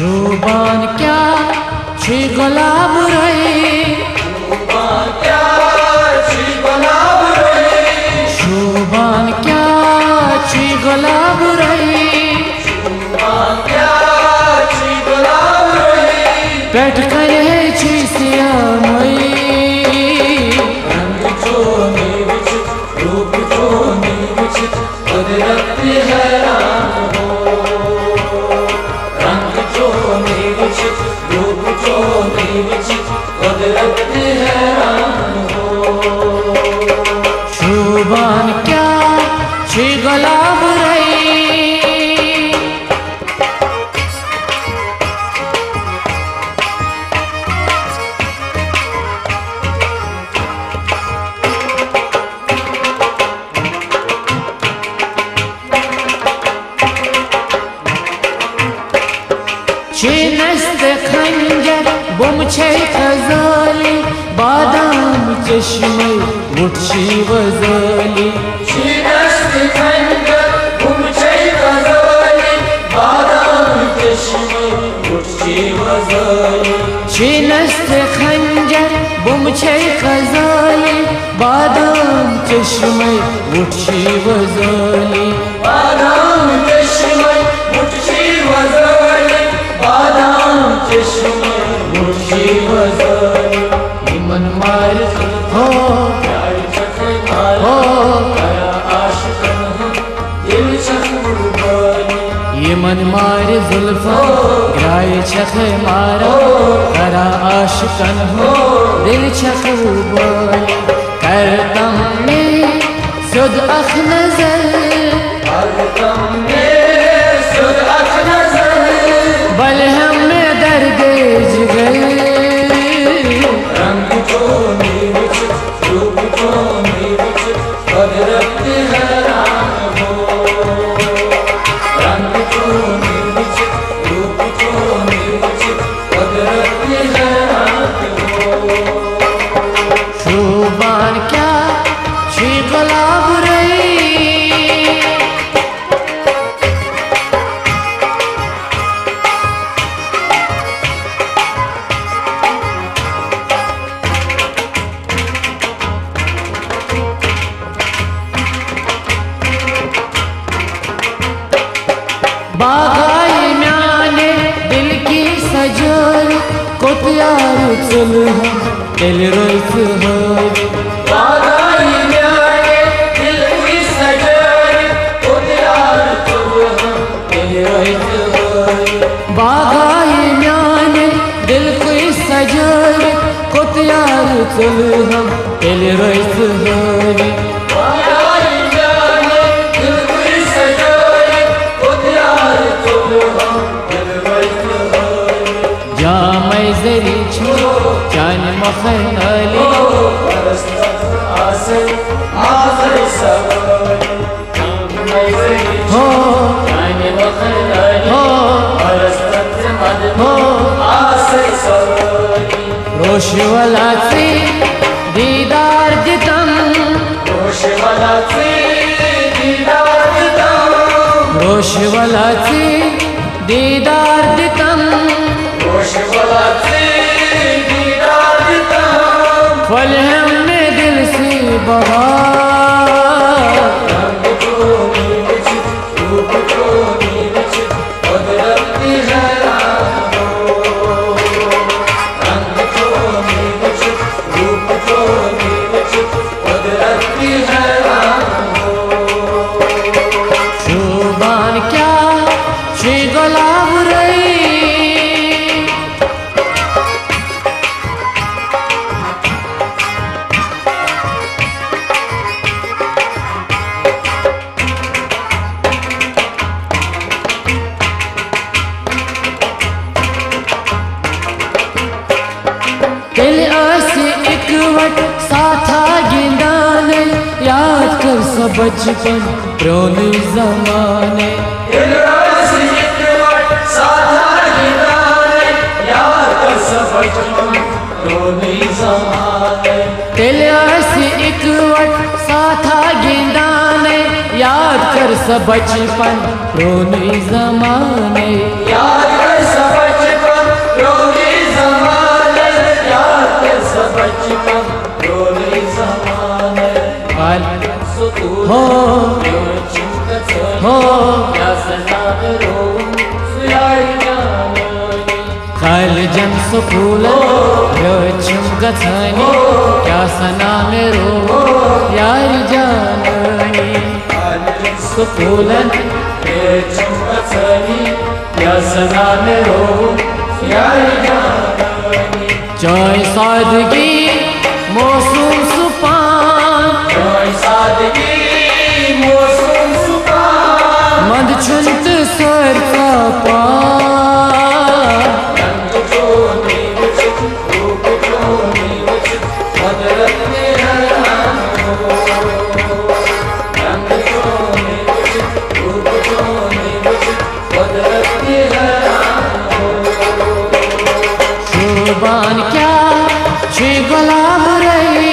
शोभान क्या छी गुलाब रही, शोभान क्या छी गुलाब रही, शोभान क्या छी गुलाब रही, शोभान क्या छी गुलाब रही, पेट करे छी सियामई, रंग चोनी विचित, रूप चोनी विचित, कुदरत हैरान हो। रंग चोनी विचित, रूप चोनी विचित, कुदरत हैरान हो। शोभान क्या छी गुलाब रही। नस्त खंजर बुम छे खजाली, बादाम चश्मे उठशी वजाली, नस्त खंजर बुम छे खजाली, बादाम चश्मे उठशी वजाली, नस्त खंजर बुम छे खजाली, बादाम चश्मे उठशी वजाली, बादाम चश्मे उठशी वजाली, बादाम चश्मे उठशी वजाली। मन मार हो प्यार चखे मार हो गया आशिकन हो, दिल चखूबानी। ये मन मारे जुल्फा ग्राय छख मारा, करा आशिकन हो दिल छखूबानी। करतम में सुद अख नजर, करतम में सुद अख नजर, बल हम में दर्द जिगर, रंग चोनी विचित, रूप चोनी विचित, कुदरत हैरान हो। रंग चोनी विचित, रूप चोनी विचित, कुदरत हैरान हो। शोभान क्या छी गुलाब रही। बागाई म्याने दिल की सजर, को प्यार चल हम दिल रोस हर, बागाई म्याने दिल की सजर, को प्यार चल हम दिल रोस हर। बागाई म्याने दिल की सजर, को प्यार चल हम दिल रोस हर, बागाई म्याने दिल की सजर, को प्यार चल हम दिल रोस हर। जामै जरी छो जान मखनाली, आसे आसे सवारी, हो जाने वखलाली, हो परस्तत मद हो आसे सवारी। रोश वाला से दीदार दितम, रोश वाला से दीदार दितम, रोश वाला से दीदार दितम, रोश वाला से दीदार दितम, फल हमने दिल से बहा, रंग चोनी विचित, रूप चोनी विचित, कुदरत हैरान हो। रंग चोनी विचित, रूप चोनी विचित, कुदरत हैरान हो। शोभान क्या छी गुलाब रही। दिल आसे एक वट साथा गिंदाने, याद कर सब बचपन पुराने जमाने, दिल आसे एक वट साथा गिंदाने, याद कर सब बचपन पुराने जमाने। दिल आसे एक वट साथा गिंदाने, याद कर सब बचपन पुराने जमाने, याद कर सब बचपन रोनी ज़माने सुकून हो चिंकत हो या सना रो सुयाई जानी कल जन सुकूल रचम गथनी क्या सना में रो यार जानी सुकून रचम गथनी या सना में रो सुयाई जानी चाय सादगी मौसम सुपान चाय सादगी मौसम सुपान मंद छुंत सर का पार रंग जोनी विचित रूप जोनी विचित कुदरत ने हैरान हो रंग जोनी विचित रूप जोनी विचित कुदरत ने हैरान हो शुबान क्या छे गुलाब रही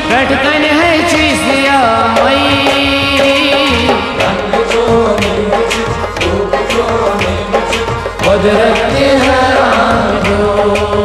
बैठकन है चीसिया मई कुदरत के हैरान हो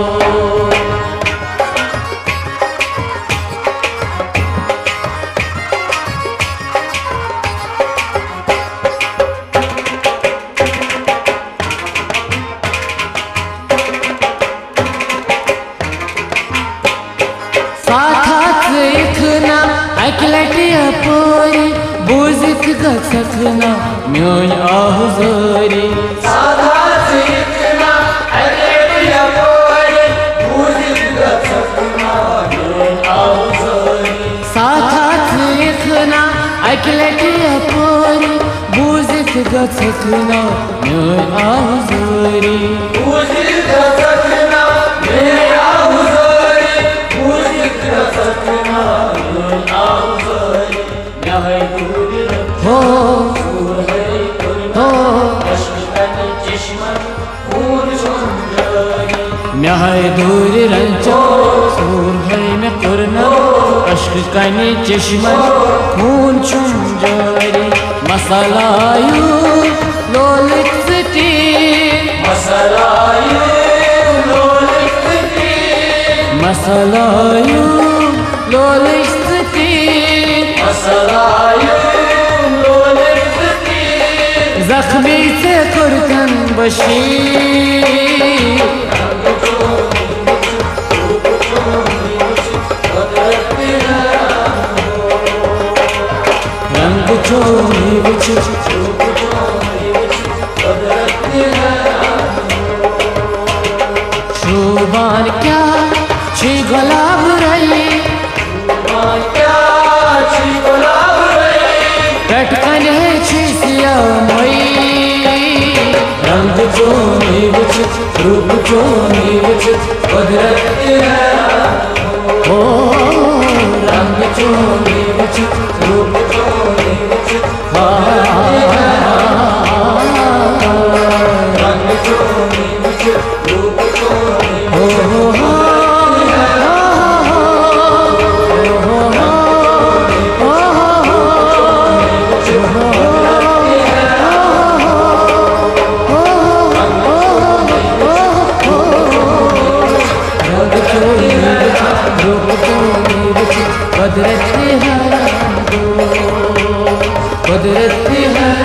अकलटिया पोरी बोजित गसखना म्योन आहुज़री साधात इतना अकलटिया पोरी बोजित गसखना म्योन आहुज़री साथात इतना अकलटिया पोरी बोजित गसखना म्योन आहुज़री बोजित गसखना म्योन आहुज़री बोजित गसखना हो म्याय दूर रंचो सूर है में कुरना अश्क कनी चश्मन खून चुम जारी मसलायू लोलित सिटी मसलायू लोलित सिटी मसलायू लोलित सिटी मसलायू लोलित सिटी जख्मी से कुर्तन बशीर रंग चोरी विचित्र शुबान क्या छी गुलाब रही टटकन है छी सिया मई रंग चोरी विचित्र रूप चोरी विचित्र कुदरत हो रंग चोरी विचित्र रूप चोरी विचित्र रंग चोरी विचित्र रूप चोरी हो कुदरत है